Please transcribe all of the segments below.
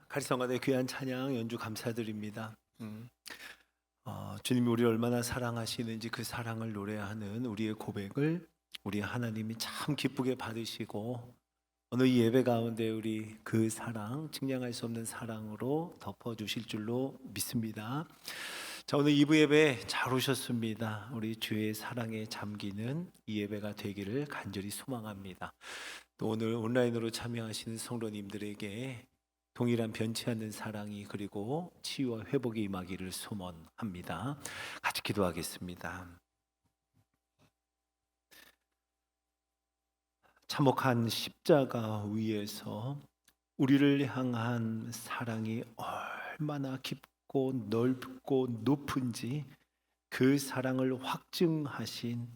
카리스마의 귀한 찬양 연주 감사드립니다. 주님이 우리를 얼마나 사랑하시는지 그 사랑을 노래하는 우리의 고백을 우리 하나님이 참 기쁘게 받으시고 오늘 이 예배 가운데 우리 그 사랑, 증량할 수 없는 사랑으로 덮어주실 줄로 믿습니다. 자, 오늘 2부 예배 잘 오셨습니다. 우리 주의 사랑에 잠기는 이 예배가 되기를 간절히 소망합니다. 또 오늘 온라인으로 참여하시는 성도님들에게 동일한 변치 않는 사랑이 그리고 치유와 회복이 임하기를 소원합니다. 같이 기도하겠습니다. 참혹한 십자가 위에서 우리를 향한 사랑이 얼마나 깊고 넓고 높은지 그 사랑을 확증하신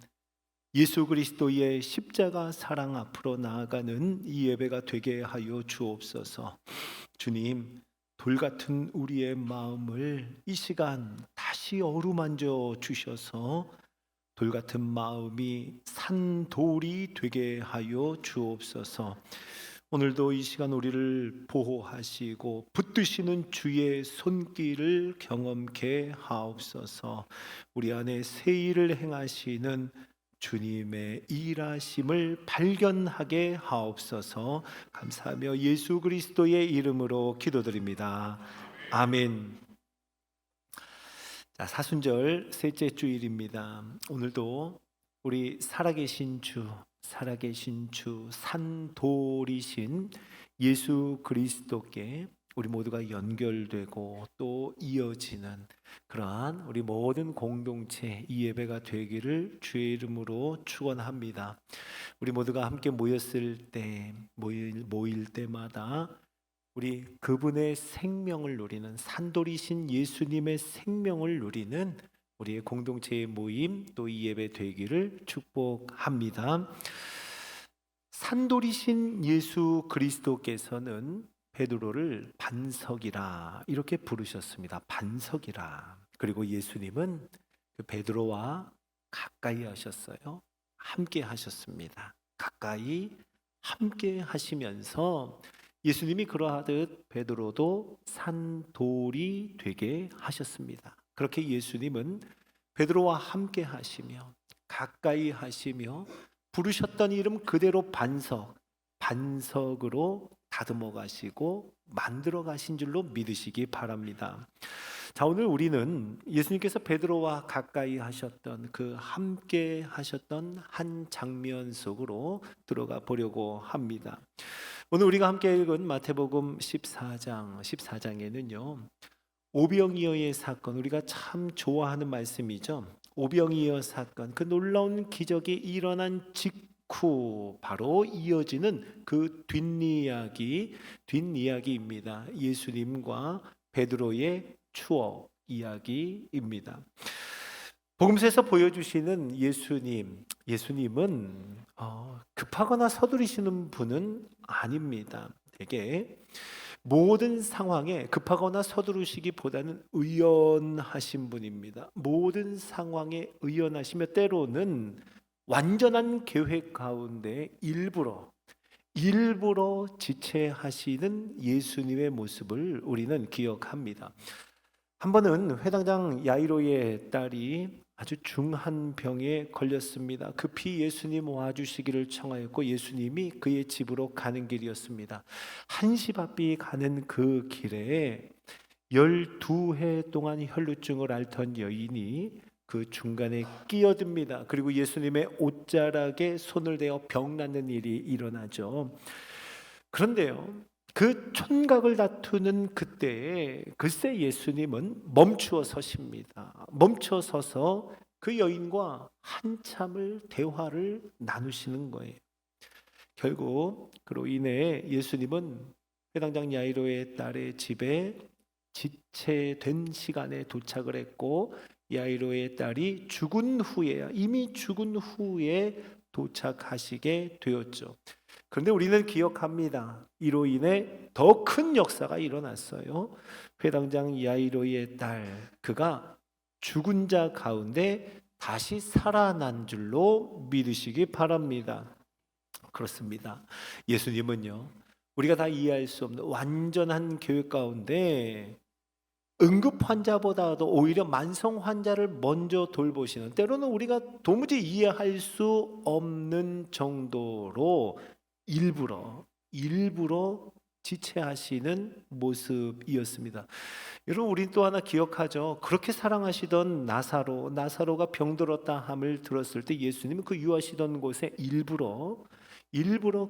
예수 그리스도의 십자가 사랑 앞으로 나아가는 이 예배가 되게 하여 주옵소서. 주님, 돌 같은 우리의 마음을 이 시간 다시 어루만져 주셔서 돌 같은 마음이 산돌이 되게 하여 주옵소서. 오늘도 이 시간 우리를 보호하시고 붙드시는 주의 손길을 경험케 하옵소서. 우리 안에 새 일을 행하시는 주님의 일하심을 발견하게 하옵소서. 감사하며 예수 그리스도의 이름으로 기도드립니다. 아멘. 자, 사순절 셋째 주일입니다. 오늘도 우리 살아계신 주 산돌이신 예수 그리스도께 우리 모두가 연결되고 또 이어지는 그러한 우리 모든 공동체 이 예배가 되기를 주의 이름으로 축원합니다. 우리 모두가 함께 모였을 때 모일 때마다 우리 그분의 생명을 누리는 산돌이신 예수님의 생명을 누리는 우리의 공동체의 모임 또 이 예배 되기를 축복합니다. 산돌이신 예수 그리스도께서는 베드로를 반석이라 이렇게 부르셨습니다. 반석이라. 그리고 예수님은 그 베드로와 가까이 하셨어요. 함께 하셨습니다. 가까이 함께 하시면서 예수님이 그러하듯 베드로도 산돌이 되게 하셨습니다. 그렇게 예수님은 베드로와 함께 하시며 가까이 하시며 부르셨던 이름 그대로 반석으로 다듬어 가시고 만들어 가신 줄로 믿으시기 바랍니다. 자, 오늘 우리는 예수님께서 베드로와 가까이 하셨던 그 함께 하셨던 한 장면 속으로 들어가 보려고 합니다. 오늘 우리가 함께 읽은 마태복음 14장에는요 오병이어의 사건, 우리가 참 좋아하는 말씀이죠. 오병이어 사건, 그 놀라운 기적이 일어난 직후 바로 이어지는 그 뒷이야기입니다. 예수님과 베드로의 추억 이야기입니다. 복음서에서 보여주시는 예수님은 급하거나 서두르시는 분은 아닙니다. 되게 모든 상황에 급하거나 서두르시기보다는 의연하신 분입니다. 모든 상황에 의연하시며 때로는 완전한 계획 가운데 일부러 지체하시는 예수님의 모습을 우리는 기억합니다. 한 번은 회당장 야이로의 딸이 아주 중한 병에 걸렸습니다. 급히 예수님 와주시기를 청하였고 예수님이 그의 집으로 가는 길이었습니다. 한시바삐 가는 그 길에 12해 동안 혈루증을 앓던 여인이 그 중간에 끼어듭니다. 그리고 예수님의 옷자락에 손을 대어 병 낫는 일이 일어나죠. 그런데요, 그 촌각을 다투는 그때에 글쎄 예수님은 멈추어 서십니다. 멈춰 서서 그 여인과 한참을 대화를 나누시는 거예요. 결국 그로 인해 예수님은 회당장 야이로의 딸의 집에 지체된 시간에 도착을 했고 야이로의 딸이 이미 죽은 후에 도착하시게 되었죠. 그런데 우리는 기억합니다. 이로 인해 더 큰 역사가 일어났어요. 회당장 야이로의 딸, 그가 죽은 자 가운데 다시 살아난 줄로 믿으시기 바랍니다. 그렇습니다. 예수님은요 우리가 다 이해할 수 없는 완전한 계획 가운데 응급 환자보다도 오히려 만성 환자를 먼저 돌보시는, 때로는 우리가 도무지 이해할 수 없는 정도로 일부러 지체하시는 모습이었습니다. 여러분, 우리 또 하나 기억하죠. 그렇게 사랑하시던 나사로가 병들었다 함을 들었을 때 예수님은 그 유하시던 곳에 일부러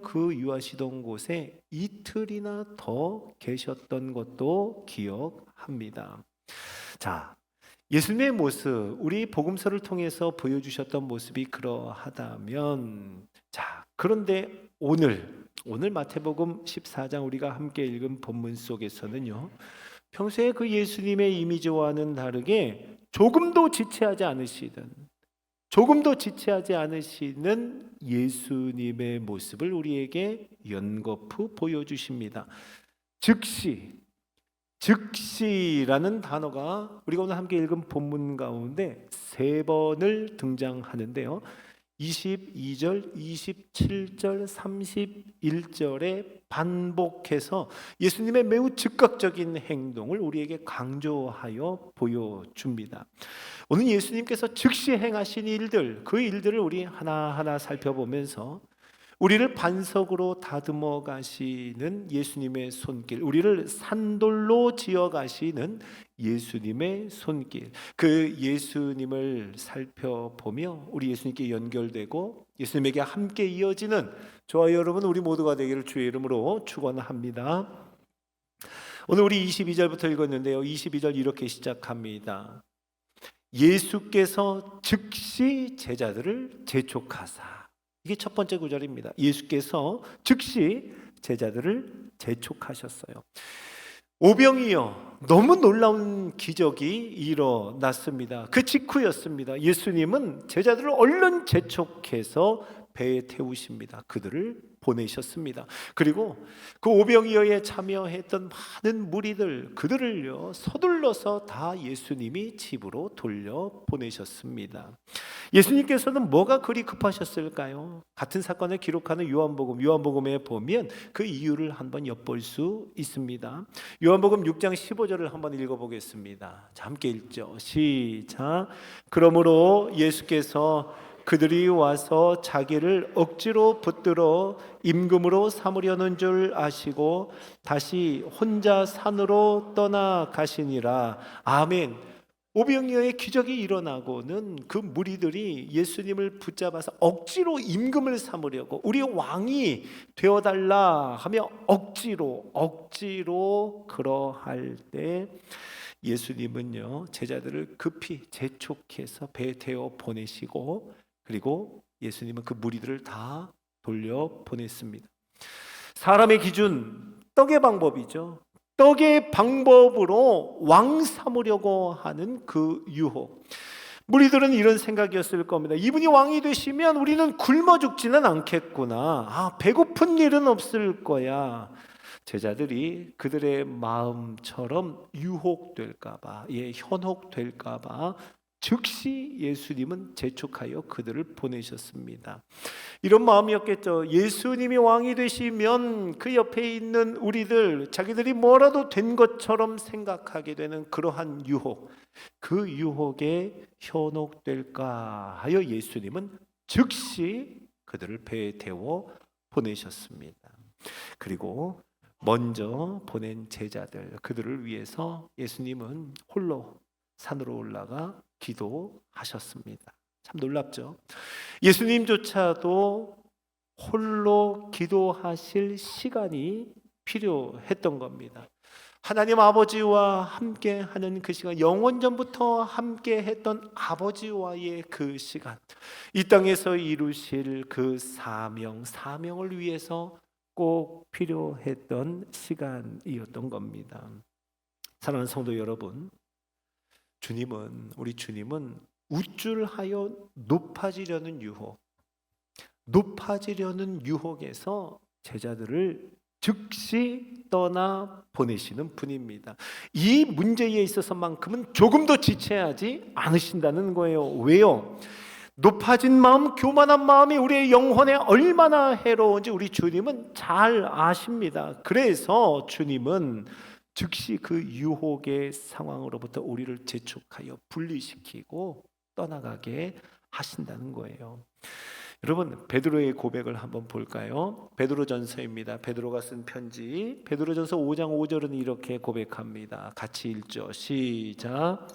그 유하시던 곳에 이틀이나 더 계셨던 것도 기억합니다. 자, 예수님의 모습, 우리 복음서를 통해서 보여주셨던 모습이 그러하다면, 자, 그런데 오늘 마태복음 14장 우리가 함께 읽은 본문 속에서는요, 평소에 그 예수님의 이미지와는 다르게 조금도 지체하지 않으시는 예수님의 모습을 우리에게 연거푸 보여주십니다. 즉시라는 단어가 우리가 오늘 함께 읽은 본문 가운데 3번을 등장하는데요, 22절, 27절, 31절에 반복해서 예수님의 매우 즉각적인 행동을 우리에게 강조하여 보여줍니다. 오늘 예수님께서 즉시 행하신 일들, 그 일들을 우리 하나하나 살펴보면서 우리를 반석으로 다듬어 가시는 예수님의 손길, 우리를 산돌로 지어 가시는 예수님의 손길, 그 예수님을 살펴보며 우리 예수님께 연결되고 예수님에게 함께 이어지는 저와 여러분 우리 모두가 되기를 주의 이름으로 축원합니다. 오늘 우리 22절부터 읽었는데요, 22절 이렇게 시작합니다. 예수께서 즉시 제자들을 재촉하사. 이게 첫 번째 구절입니다. 예수께서 즉시 제자들을 재촉하셨어요. 오병이어, 너무 놀라운 기적이 일어났습니다. 그 직후였습니다. 예수님은 제자들을 얼른 재촉해서 배에 태우십니다. 그들을 보내셨습니다. 그리고 그 오병이어에 참여했던 많은 무리들, 그들을요 서둘러서 다 예수님이 집으로 돌려 보내셨습니다. 예수님께서는 뭐가 그리 급하셨을까요? 같은 사건을 기록하는 요한복음에 보면 그 이유를 한번 엿볼 수 있습니다. 요한복음 6장 15절을 한번 읽어보겠습니다. 자, 함께 읽죠. 시작. 그러므로 예수께서 그들이 와서 자기를 억지로 붙들어 임금으로 삼으려는 줄 아시고 다시 혼자 산으로 떠나가시니라. 아멘. 오병이어의 기적이 일어나고는 그 무리들이 예수님을 붙잡아서 억지로 임금을 삼으려고, 우리 왕이 되어달라 하며 억지로 그러할 때 예수님은요 제자들을 급히 재촉해서 배에 태워 보내시고, 그리고 예수님은 그 무리들을 다 돌려 보냈습니다. 사람의 기준, 떡의 방법이죠. 떡의 방법으로 왕 삼으려고 하는 그 유혹. 무리들은 이런 생각이었을 겁니다. 이분이 왕이 되시면 우리는 굶어 죽지는 않겠구나. 배고픈 일은 없을 거야. 제자들이 그들의 마음처럼 유혹될까봐, 현혹될까봐 즉시 예수님은 재촉하여 그들을 보내셨습니다. 이런 마음이었겠죠. 예수님이 왕이 되시면 그 옆에 있는 우리들, 자기들이 뭐라도 된 것처럼 생각하게 되는 그러한 유혹, 그 유혹에 현혹될까 하여 예수님은 즉시 그들을 배에 태워 보내셨습니다. 그리고 먼저 보낸 제자들, 그들을 위해서 예수님은 홀로 산으로 올라가 기도하셨습니다. 참 놀랍죠. 예수님조차도 홀로 기도하실 시간이 필요했던 겁니다. 하나님 아버지와 함께 하는 그 시간, 영원전부터 함께 했던 아버지와의 그 시간, 이 땅에서 이루실 그 사명을 위해서 꼭 필요했던 시간이었던 겁니다. 사랑하는 성도 여러분, 우리 주님은 우쭐하여 높아지려는 유혹에서 제자들을 즉시 떠나 보내시는 분입니다. 이 문제에 있어서만큼은 조금도 지체하지 않으신다는 거예요. 왜요? 높아진 마음, 교만한 마음이 우리의 영혼에 얼마나 해로운지 우리 주님은 잘 아십니다. 그래서 주님은 즉시 그 유혹의 상황으로부터 우리를 재촉하여 분리시키고 떠나가게 하신다는 거예요. 여러분, 베드로의 고백을 한번 볼까요? 베드로전서입니다. 베드로가 쓴 편지, 베드로전서 5장 5절은 이렇게 고백합니다. 같이 읽죠. 시작.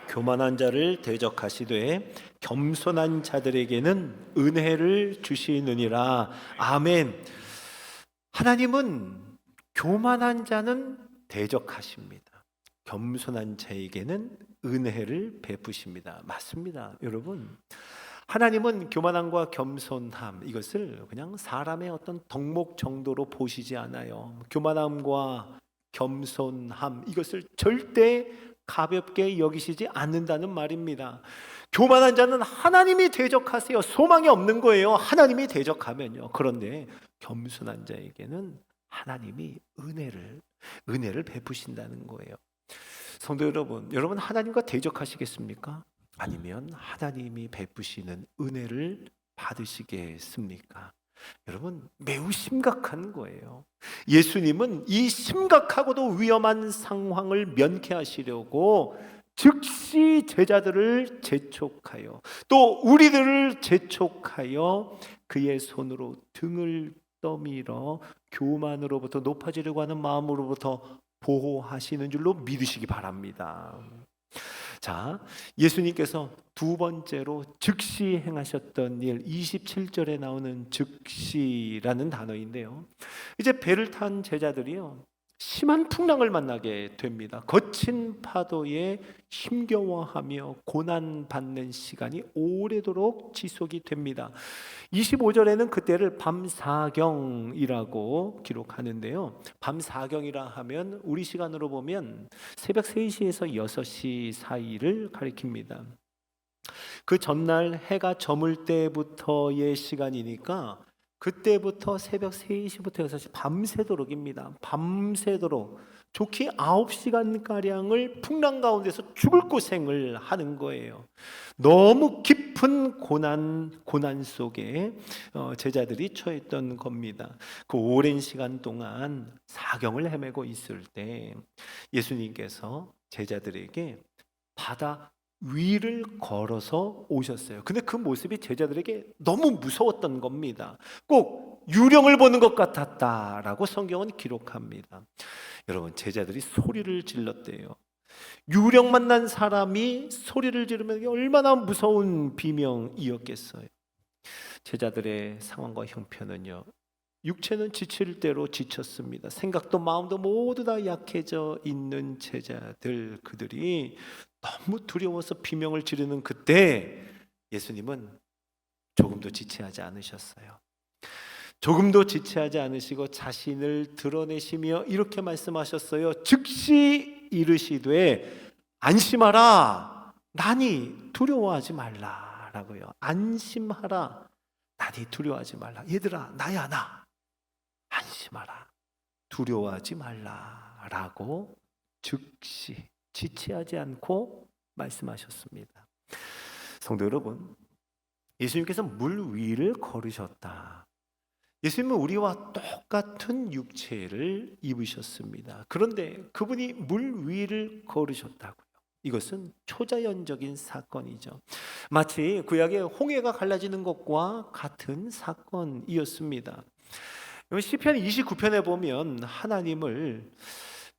교만한 자를 대적하시되 겸손한 자들에게는 은혜를 주시느니라. 아멘. 하나님은 교만한 자는 대적하십니다. 겸손한 자에게는 은혜를 베푸십니다. 맞습니다, 여러분. 하나님은 교만함과 겸손함, 이것을 그냥 사람의 어떤 덕목 정도로 보시지 않아요. 교만함과 겸손함, 이것을 절대 가볍게 여기시지 않는다는 말입니다. 교만한 자는 하나님이 대적하세요. 소망이 없는 거예요. 하나님이 대적하면요. 그런데 겸손한 자에게는 하나님이 은혜를 베푸신다는 거예요. 성도 여러분, 여러분 하나님과 대적하시겠습니까? 아니면 하나님이 베푸시는 은혜를 받으시겠습니까? 여러분, 매우 심각한 거예요. 예수님은 이 심각하고도 위험한 상황을 면케하시려고 즉시 제자들을 재촉하여 또 우리들을 재촉하여 그의 손으로 등을 떠밀어 교만으로부터 높아지려고 하는 마음으로부터 보호하시는 줄로 믿으시기 바랍니다. 자, 예수님께서 두 번째로 즉시 행하셨던 일, 27절에 나오는 즉시라는 단어인데요. 이제 배를 탄 제자들이요, 심한 풍랑을 만나게 됩니다. 거친 파도에 힘겨워하며 고난받는 시간이 오래도록 지속이 됩니다. 25절에는 그때를 밤사경이라고 기록하는데요. 밤사경이라 하면 우리 시간으로 보면 새벽 3시에서 6시 사이를 가리킵니다. 그 전날 해가 저물 때부터의 시간이니까 그때부터 새벽 3시부터 6시 밤새도록입니다. 밤새도록 좋게 9시간가량을 풍랑 가운데서 죽을 고생을 하는 거예요. 너무 깊은 고난 속에 제자들이 처했던 겁니다. 그 오랜 시간 동안 사경을 헤매고 있을 때 예수님께서 제자들에게 바다 위를 걸어서 오셨어요. 근데 그 모습이 제자들에게 너무 무서웠던 겁니다. 꼭 유령을 보는 것 같았다라고 성경은 기록합니다. 여러분, 제자들이 소리를 질렀대요. 유령 만난 사람이 소리를 지르면 얼마나 무서운 비명이었겠어요. 제자들의 상황과 형편은요, 육체는 지칠 대로 지쳤습니다. 생각도 마음도 모두 다 약해져 있는 제자들, 그들이 너무 두려워서 비명을 지르는 그때 예수님은 조금도 지체하지 않으셨어요. 조금도 지체하지 않으시고 자신을 드러내시며 이렇게 말씀하셨어요. 즉시 이르시되 안심하라, 나니 두려워하지 말라라고요. 안심하라, 나니 두려워하지 말라. 얘들아, 나야 나, 안심하라, 두려워하지 말라라고 즉시 지체하지 않고 말씀하셨습니다. 성도 여러분, 예수님께서 물 위를 걸으셨다. 예수님은 우리와 똑같은 육체를 입으셨습니다. 그런데 그분이 물 위를 걸으셨다고요. 이것은 초자연적인 사건이죠. 마치 구약의 홍해가 갈라지는 것과 같은 사건이었습니다. 시편 29편에 보면 하나님을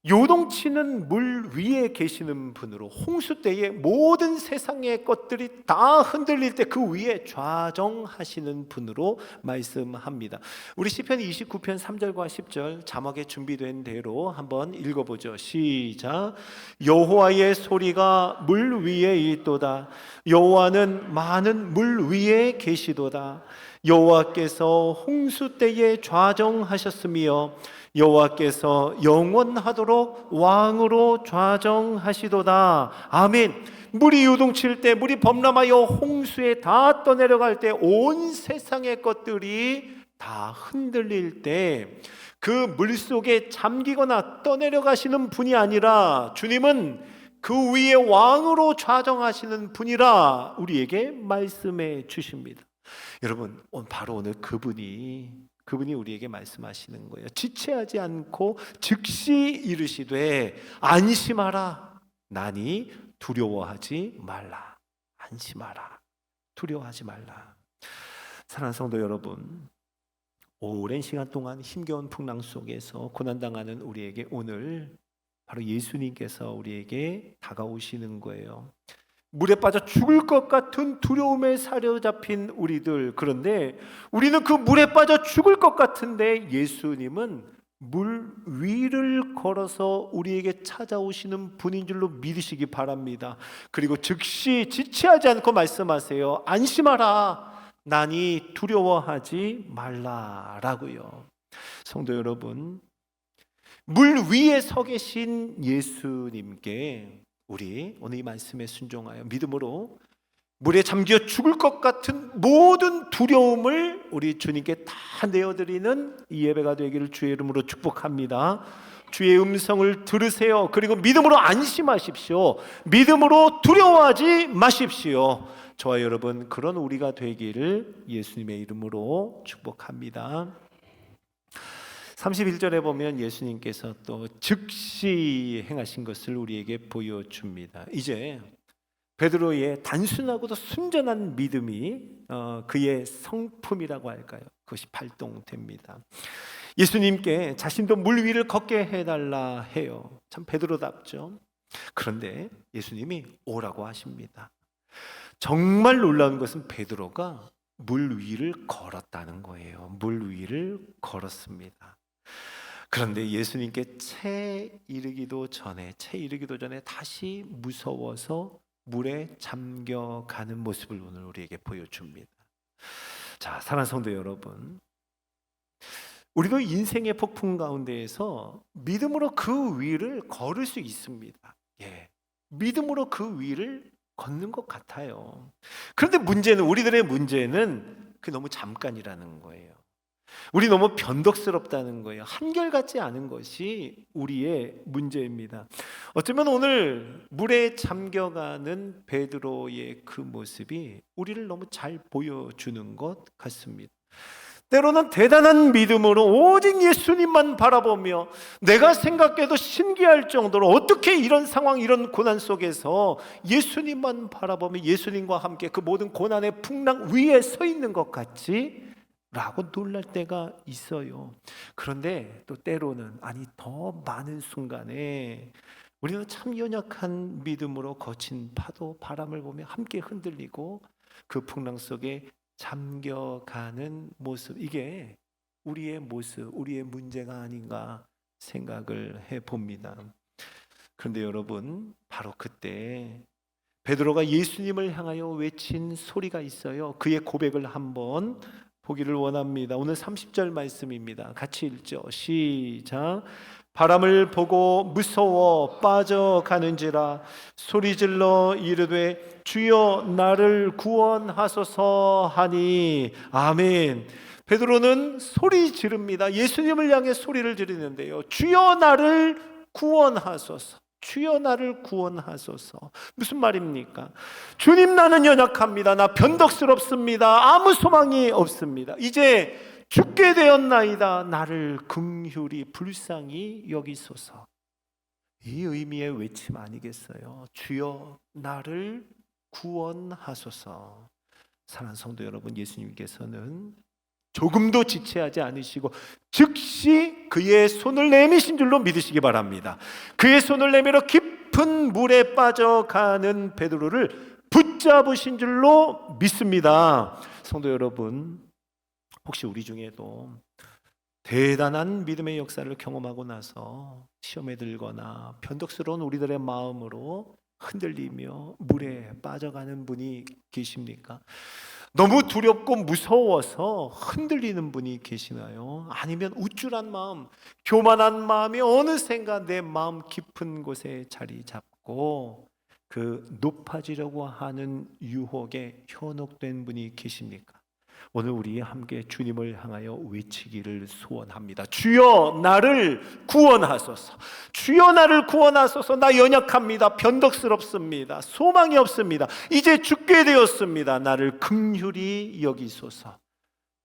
요동치는 물 위에 계시는 분으로, 홍수 때에 모든 세상의 것들이 다 흔들릴 때 그 위에 좌정하시는 분으로 말씀합니다. 우리 시편 29편 3절과 10절 자막에 준비된 대로 한번 읽어보죠. 시작. 여호와의 소리가 물 위에 있도다. 여호와는 많은 물 위에 계시도다. 여호와께서 홍수 때에 좌정하셨으며 여호와께서 영원하도록 왕으로 좌정하시도다. 아멘. 물이 요동칠 때, 물이 범람하여 홍수에 다 떠내려갈 때, 온 세상의 것들이 다 흔들릴 때 그 물속에 잠기거나 떠내려가시는 분이 아니라 주님은 그 위에 왕으로 좌정하시는 분이라 우리에게 말씀해 주십니다. 여러분, 바로 오늘 그분이 우리에게 말씀하시는 거예요. 지체하지 않고 즉시 이르시되 안심하라. 나니 두려워하지 말라. 안심하라. 두려워하지 말라. 사랑하는 성도 여러분, 오랜 시간 동안 힘겨운 풍랑 속에서 고난당하는 우리에게 오늘 바로 예수님께서 우리에게 다가오시는 거예요. 물에 빠져 죽을 것 같은 두려움에 사로잡힌 우리들, 그런데 우리는 그 물에 빠져 죽을 것 같은데 예수님은 물 위를 걸어서 우리에게 찾아오시는 분인 줄로 믿으시기 바랍니다. 그리고 즉시 지체하지 않고 말씀하세요. 안심하라. 나니 두려워하지 말라라고요. 성도 여러분, 물 위에 서 계신 예수님께 우리 오늘 이 말씀에 순종하여 믿음으로 물에 잠겨 죽을 것 같은 모든 두려움을 우리 주님께 다 내어드리는 이 예배가 되기를 주의 이름으로 축복합니다. 주의 음성을 들으세요. 그리고 믿음으로 안심하십시오. 믿음으로 두려워하지 마십시오. 저와 여러분, 그런 우리가 되기를 예수님의 이름으로 축복합니다. 31절에 보면 예수님께서 또 즉시 행하신 것을 우리에게 보여줍니다. 이제 베드로의 단순하고도 순전한 믿음이 그의 성품이라고 할까요? 그것이 발동됩니다. 예수님께 자신도 물 위를 걷게 해달라 해요. 참 베드로답죠. 그런데 예수님이 오라고 하십니다. 정말 놀라운 것은 베드로가 물 위를 걸었다는 거예요. 물 위를 걸었습니다. 그런데 예수님께 채 이르기도 전에 다시 무서워서 물에 잠겨가는 모습을 오늘 우리에게 보여줍니다. 자, 사랑하는 성도 여러분, 우리도 인생의 폭풍 가운데에서 믿음으로 그 위를 걸을 수 있습니다. 믿음으로 그 위를 걷는 것 같아요. 그런데 우리들의 문제는 그게 너무 잠깐이라는 거예요. 우리 너무 변덕스럽다는 거예요. 한결같지 않은 것이 우리의 문제입니다. 어쩌면 오늘 물에 잠겨가는 베드로의 그 모습이 우리를 너무 잘 보여주는 것 같습니다. 때로는 대단한 믿음으로 오직 예수님만 바라보며 내가 생각해도 신기할 정도로 어떻게 이런 상황, 이런 고난 속에서 예수님만 바라보며 예수님과 함께 그 모든 고난의 풍랑 위에 서 있는 것 같지? 라고 놀랄 때가 있어요. 그런데 또 때로는 더 많은 순간에 우리는 참 연약한 믿음으로 거친 파도, 바람을 보며 함께 흔들리고 그 풍랑 속에 잠겨가는 모습, 이게 우리의 모습, 우리의 문제가 아닌가 생각을 해봅니다. 그런데 여러분, 바로 그때 베드로가 예수님을 향하여 외친 소리가 있어요. 그의 고백을 한번 보기를 원합니다. 오늘 30절 말씀입니다. 같이 읽죠. 시작. 바람을 보고 무서워 빠져가는지라 소리질러 이르되 주여 나를 구원하소서 하니. 아멘. 베드로는 소리 지릅니다. 예수님을 향해 소리를 지르는데요. 주여 나를 구원하소서. 주여 나를 구원하소서. 무슨 말입니까? 주님, 나는 연약합니다. 나 변덕스럽습니다. 아무 소망이 없습니다. 이제 죽게 되었나이다. 나를 긍휼히 불쌍히 여기소서. 이 의미의 외침 아니겠어요? 주여 나를 구원하소서. 사랑하는 성도 여러분, 예수님께서는 조금도 지체하지 않으시고 즉시 그의 손을 내미신 줄로 믿으시기 바랍니다. 그의 손을 내밀어 깊은 물에 빠져가는 베드로를 붙잡으신 줄로 믿습니다. 성도 여러분, 혹시 우리 중에도 대단한 믿음의 역사를 경험하고 나서 시험에 들거나 변덕스러운 우리들의 마음으로 흔들리며 물에 빠져가는 분이 계십니까? 너무 두렵고 무서워서 흔들리는 분이 계시나요? 아니면 우쭐한 마음, 교만한 마음이 어느샌가 내 마음 깊은 곳에 자리 잡고 그 높아지려고 하는 유혹에 현혹된 분이 계십니까? 오늘 우리 함께 주님을 향하여 외치기를 소원합니다. 주여 나를 구원하소서. 주여 나를 구원하소서. 나 연약합니다. 변덕스럽습니다. 소망이 없습니다. 이제 죽게 되었습니다. 나를 긍휼히 여기소서.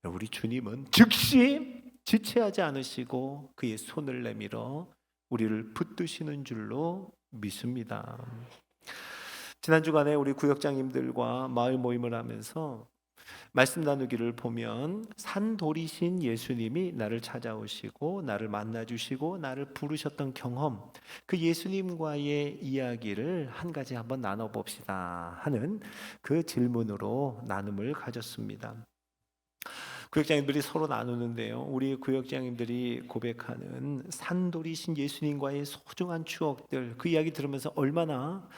우리 주님은 즉시 지체하지 않으시고 그의 손을 내밀어 우리를 붙드시는 줄로 믿습니다. 지난 주간에 우리 구역장님들과 마을 모임을 하면서 말씀 나누기를 보면 산돌이신 예수님이 나를 찾아오시고 나를 만나주시고 나를 부르셨던 경험, 그 예수님과의 이야기를 한 가지 한번 나눠봅시다 하는 그 질문으로 나눔을 가졌습니다. 구역장님들이 서로 나누는데요, 우리 구역장님들이 고백하는 산돌이신 예수님과의 소중한 추억들, 그 이야기 들으면서 얼마나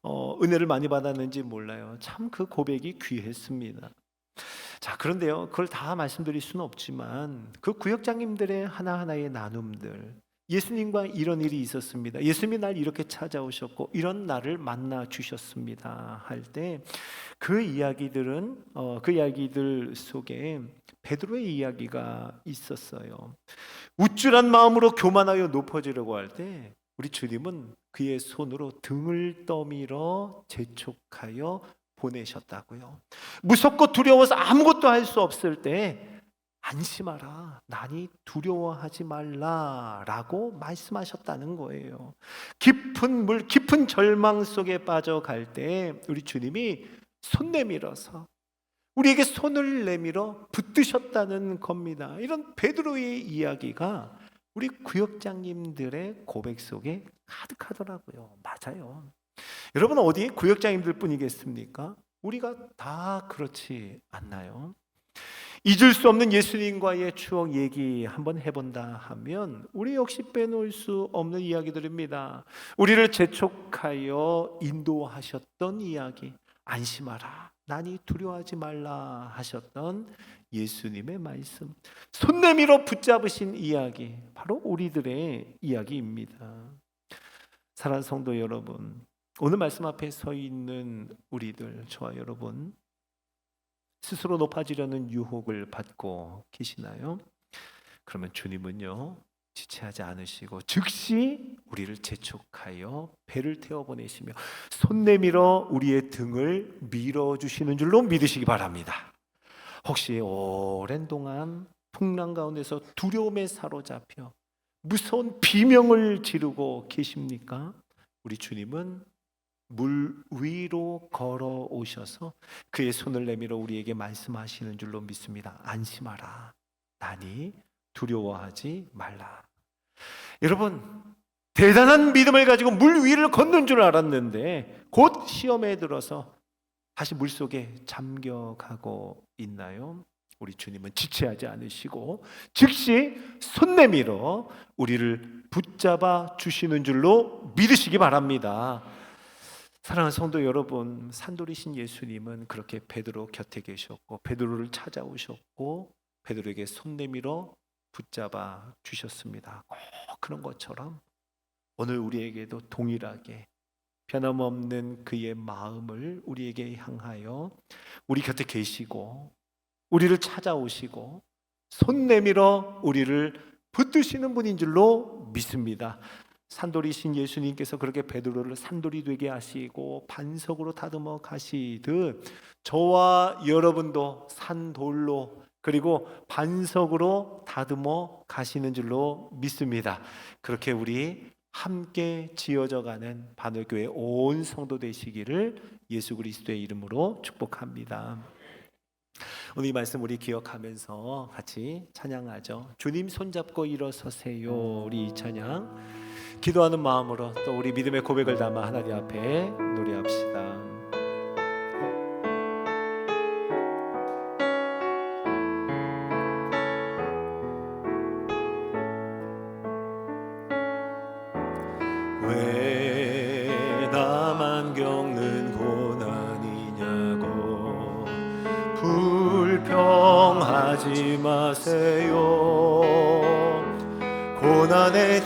은혜를 많이 받았는지 몰라요. 참 그 고백이 귀했습니다. 자, 그런데요, 그걸 다 말씀드릴 수는 없지만 그 구역장님들의 하나하나의 나눔들, 예수님과 이런 일이 있었습니다, 예수님이 날 이렇게 찾아오셨고 이런 나를 만나 주셨습니다 할 때 그 이야기들은 그 이야기들 속에 베드로의 이야기가 있었어요. 우쭐한 마음으로 교만하여 높아지려고 할 때 우리 주님은 그의 손으로 등을 떠밀어 재촉하여 보내셨다고요. 무섭고 두려워서 아무것도 할 수 없을 때 안심하라, 나니 두려워하지 말라라고 말씀하셨다는 거예요. 깊은 물, 깊은 절망 속에 빠져갈 때 우리 주님이 손 내밀어서 우리에게 손을 내밀어 붙드셨다는 겁니다. 이런 베드로의 이야기가 우리 구역장님들의 고백 속에 가득하더라고요. 맞아요. 여러분, 어디 구역장님들 뿐이겠습니까? 우리가 다 그렇지 않나요? 잊을 수 없는 예수님과의 추억 얘기 한번 해본다 하면 우리 역시 빼놓을 수 없는 이야기들입니다. 우리를 재촉하여 인도하셨던 이야기, 안심하라, 나니 두려워하지 말라 하셨던 예수님의 말씀, 손 내밀어 붙잡으신 이야기, 바로 우리들의 이야기입니다. 사랑하는 성도 여러분, 오늘 말씀 앞에 서 있는 우리들, 저와 여러분, 스스로 높아지려는 유혹을 받고 계시나요? 그러면 주님은요, 지체하지 않으시고 즉시 우리를 재촉하여 배를 태워 보내시며 손 내밀어 우리의 등을 밀어주시는 줄로 믿으시기 바랍니다. 혹시 오랜 동안 풍랑 가운데서 두려움에 사로잡혀 무서운 비명을 지르고 계십니까? 우리 주님은 물 위로 걸어오셔서 그의 손을 내밀어 우리에게 말씀하시는 줄로 믿습니다. 안심하라, 나니 두려워하지 말라. 여러분, 대단한 믿음을 가지고 물 위를 걷는 줄 알았는데 곧 시험에 들어서 다시 물속에 잠겨가고 있나요? 우리 주님은 지체하지 않으시고 즉시 손 내밀어 우리를 붙잡아 주시는 줄로 믿으시기 바랍니다. 사랑하는 성도 여러분, 산돌이신 예수님은 그렇게 베드로 곁에 계셨고 베드로를 찾아오셨고 베드로에게 손 내밀어 붙잡아 주셨습니다. 꼭 그런 것처럼 오늘 우리에게도 동일하게 변함없는 그의 마음을 우리에게 향하여 우리 곁에 계시고 우리를 찾아오시고 손 내밀어 우리를 붙드시는 분인 줄로 믿습니다. 산돌이신 예수님께서 그렇게 베드로를 산돌이 되게 하시고 반석으로 다듬어 가시듯 저와 여러분도 산돌로 그리고 반석으로 다듬어 가시는 줄로 믿습니다. 그렇게 우리 함께 지어져가는 바늘교회 온 성도 되시기를 예수 그리스도의 이름으로 축복합니다. 오늘 이 말씀 우리 기억하면서 같이 찬양하죠. 주님 손잡고 일어서세요. 우리 이 찬양 기도하는 마음으로 또 우리 믿음의 고백을 담아 하나님 앞에 노래합시다. 왜 나만 겪는 고난이냐고 불평하지 마세요. 고난의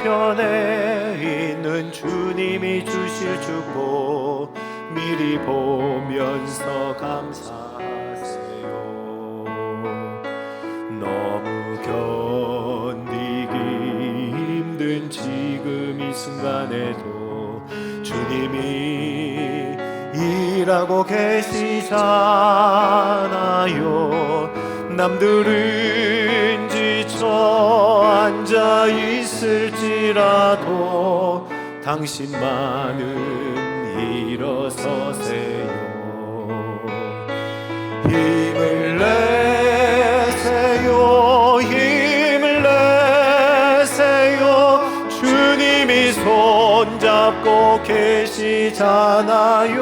뒤편에 있는 주님이 주실 축복 미리 보면서 감사하세요. 힘든 지금 이 순간에도 주님이 일하고 계시잖아요. 남들은 지쳐 앉아 있을지라도 당신만은 일어서세요. 힘을 내세요. 힘을 내세요. 주님이 손잡고 계시잖아요.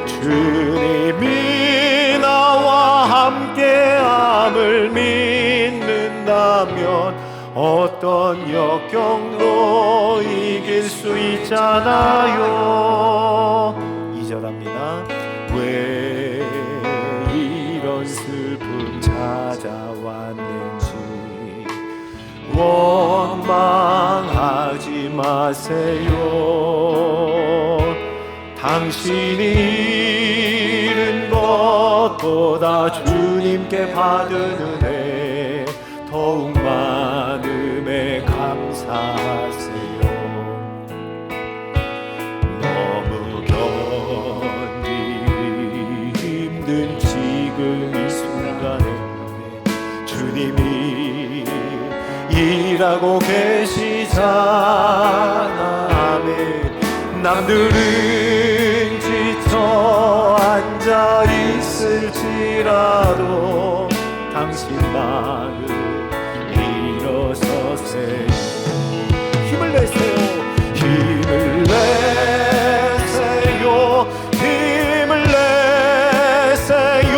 주님이 나와 함께함을 믿는다면 어떤 역경도 이길 수 있잖아요. 2절합니다. 왜 이런 슬픔 찾아왔는지 원망하지 마세요. 당신이 잃은 것보다 주님께 받은 은혜 더욱 많음에 감사하세요. 너무 견디기 힘든 지금 이 순간에 주님이 일하고 계시잖아. 아멘. 남들은 지쳐 앉아 있을지라도 당신만은 일어서세요. 힘을 내세요. 힘을 내세요. 힘을 내세요.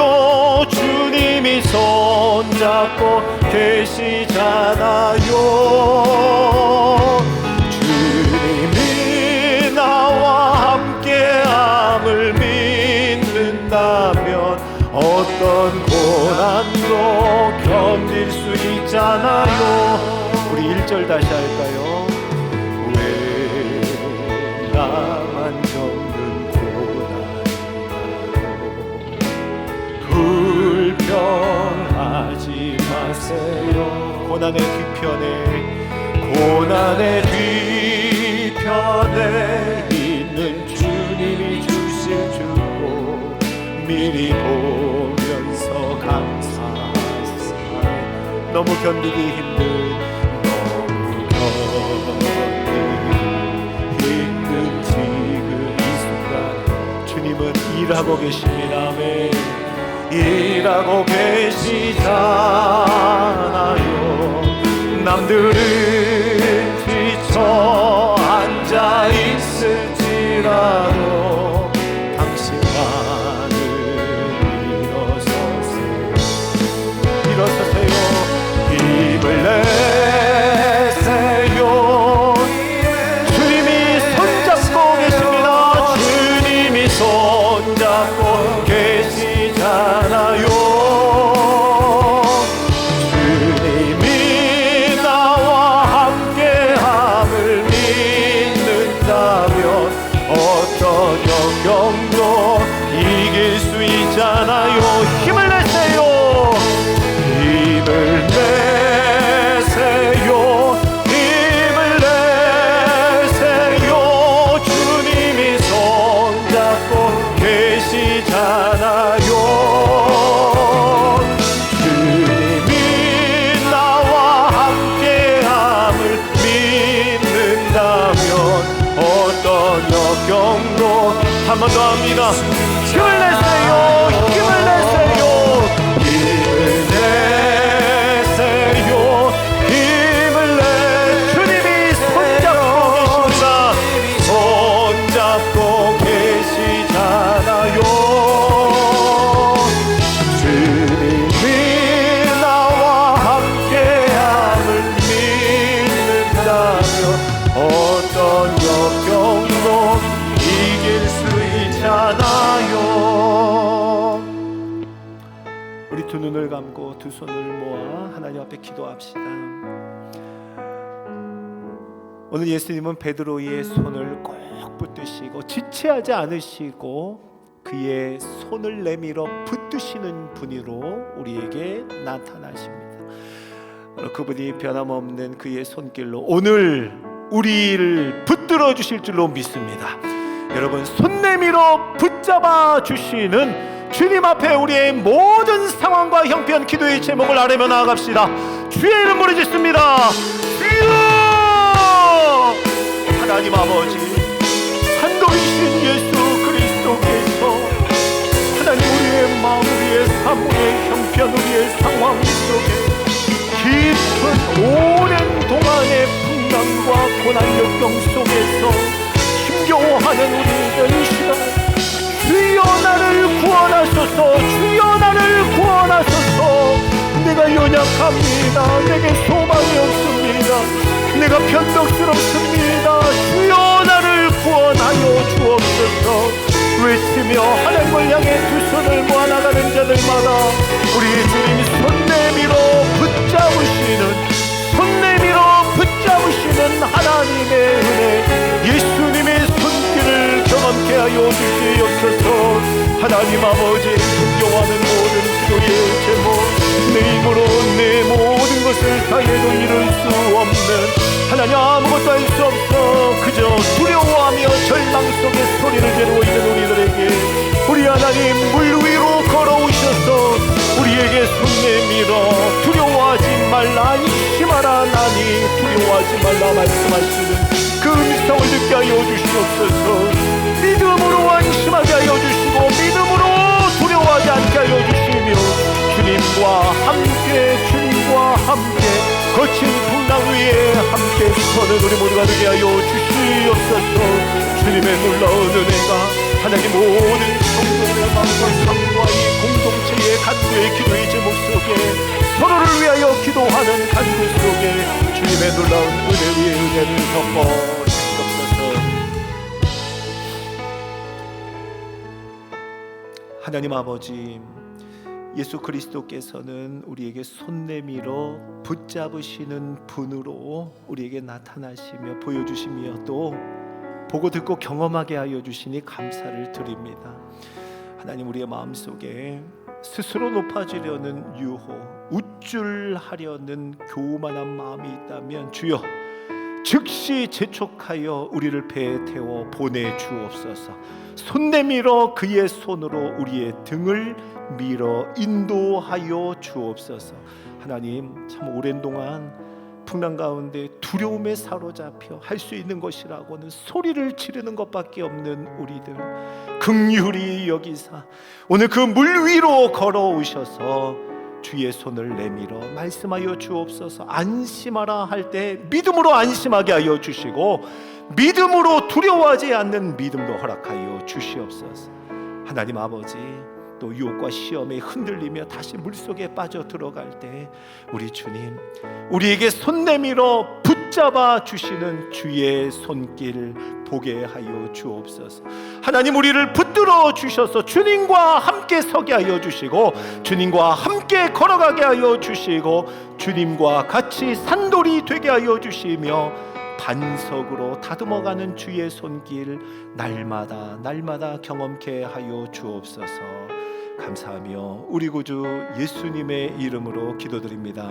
주님이 손잡고 계시잖아요. 주님이 나와 함께함을 믿는다면 어떤 고난도 견딜 수 있잖아요. 우리 1절 다시 할까요? 왜 나만 겪는 고난이라고 불평하지 마세요. 고난의 뒤편에 있는 주님이 주실 주고 미리 보면서 감사하세요. 너무 견디기 힘든 지금 이 순간 주님은 일하고 계십니다. 아멘. 일하고 계시잖아요. 남들은 지쳐 앉아 있을지라도 당신만은 일어서세요. 힘을 내세요. 주님이 손잡고 계십니다. 주님이 손잡고 계시잖아요. 주님이 나와 함께함을 믿는다면 어떤 역경도 이길 수 있잖아요. 힘을 내세요. 힘을 내세요. 힘을 내세요. 주님이 손잡고 계시잖아요. 주님이 나와 함께함을 믿는다면 어떤 역경도 한 번 더 합니다. 힘을 내세요. 힘을 내세요. 힘을 내세요. 힘을 내. 주님이 손잡고 계시잖아요. 주님이 나와 함께함을 믿는다면 어떤 역경도 이길 수 있잖아요. 우리 두 눈을 감고 두 손을 모아 하나님 앞에 기도합시다. 오늘 예수님은 베드로의 손을 꼭 붙드시고 지체하지 않으시고 그의 손을 내밀어 붙드시는 분으로 우리에게 나타나십니다. 그분이 변함없는 그의 손길로 오늘 우리를 붙들어 주실 줄로 믿습니다. 여러분, 손 내밀어 붙잡아 주시는 주님 앞에 우리의 모든 상황과 형편, 기도의 제목을 아뢰며 나아갑시다. 주의 이름 부르짖습니다. 주여! 하나님 아버지, 산도이신 예수 그리스도께서 하나님, 우리의 마음, 우리의 삶, 우리의 형편, 우리의 상황 속에 깊은 오랜 동안의 풍랑과 고난 역경 속에서 힘겨워하는 우리들 시간, 주여 나를 구원하소서, 주여 나를 구원하소서. 내가 연약합니다. 내게 소망이 없습니다. 내가 변덕스럽습니다. 주여 나를 구원하여 주옵소서. 외치며 하나님을 향해 두 손을 모아 나가는 자들마다 우리 주님 손 내밀어 붙잡으시는, 손 내밀어 붙잡으시는 하나님의 은혜, 예수님의 손길을 경험케 하여 주시옵소서. 하나님 아버지, 존경하는 모든 기도의 제목, 내 힘으로 내 모든 것을 다해도 이룰 수 없는, 하나님 아무것도 할 수 없어 그저 두려워하며 절망 속에 소리를 지르고 있는 우리들에게 우리 하나님 물 위로 걸어오셔서 우리에게 손 내밀어 두려워하지 말라, 안심하라 나니 두려워하지 말라 말씀하시는 그 음성을 듣게 하여 주시옵소서. 믿음으로 안심하게 하여 주시고 믿음으로 두려워하지 않게 하여 주시며 주님과 함께 거친 풍랑 위에 함께 서는 우리 모두가 되게 하여 주시옵소서. 주님의 놀라운 은혜가 하나님 모든 성도들의 마음과 삶과 이 공동체의 간구의 기도의 제목 속에 서로를 위하여 기도하는 간구 속에 주님의 놀라운 은혜 위에 은혜를 덮어 주시옵소서. 하나님 아버지, 예수 그리스도께서는 우리에게 손 내밀어 붙잡으시는 분으로 우리에게 나타나시며 보여주시며 또 보고 듣고 경험하게 하여 주시니 감사를 드립니다. 하나님, 우리의 마음속에 스스로 높아지려는 유혹, 우쭐하려는 교만한 마음이 있다면 주여 즉시 재촉하여 우리를 배에 태워 보내주옵소서. 손 내밀어 그의 손으로 우리의 등을 밀어 인도하여 주옵소서. 하나님, 참 오랜 동안 풍랑 가운데 두려움에 사로잡혀 할 수 있는 것이라고는 소리를 지르는 것밖에 없는 우리들 긍휼히 여기사 오늘 그 물 위로 걸어오셔서 주의 손을 내밀어 말씀하여 주옵소서. 안심하라 할 때 믿음으로 안심하게 하여 주시고 믿음으로 두려워하지 않는 믿음도 허락하여 주시옵소서. 하나님 아버지, 또 유혹과 시험에 흔들리며 다시 물속에 빠져 들어갈 때 우리 주님, 우리에게 손 내밀어 붙잡아 주시는 주의 손길 보게 하여 주옵소서. 하나님, 우리를 붙들어 주셔서 주님과 함께 서게 하여 주시고 주님과 함께 걸어가게 하여 주시고 주님과 같이 산돌이 되게 하여 주시며 반석으로 다듬어가는 주의 손길 날마다 경험케 하여 주옵소서. 감사하며 우리 구주 예수님의 이름으로 기도드립니다.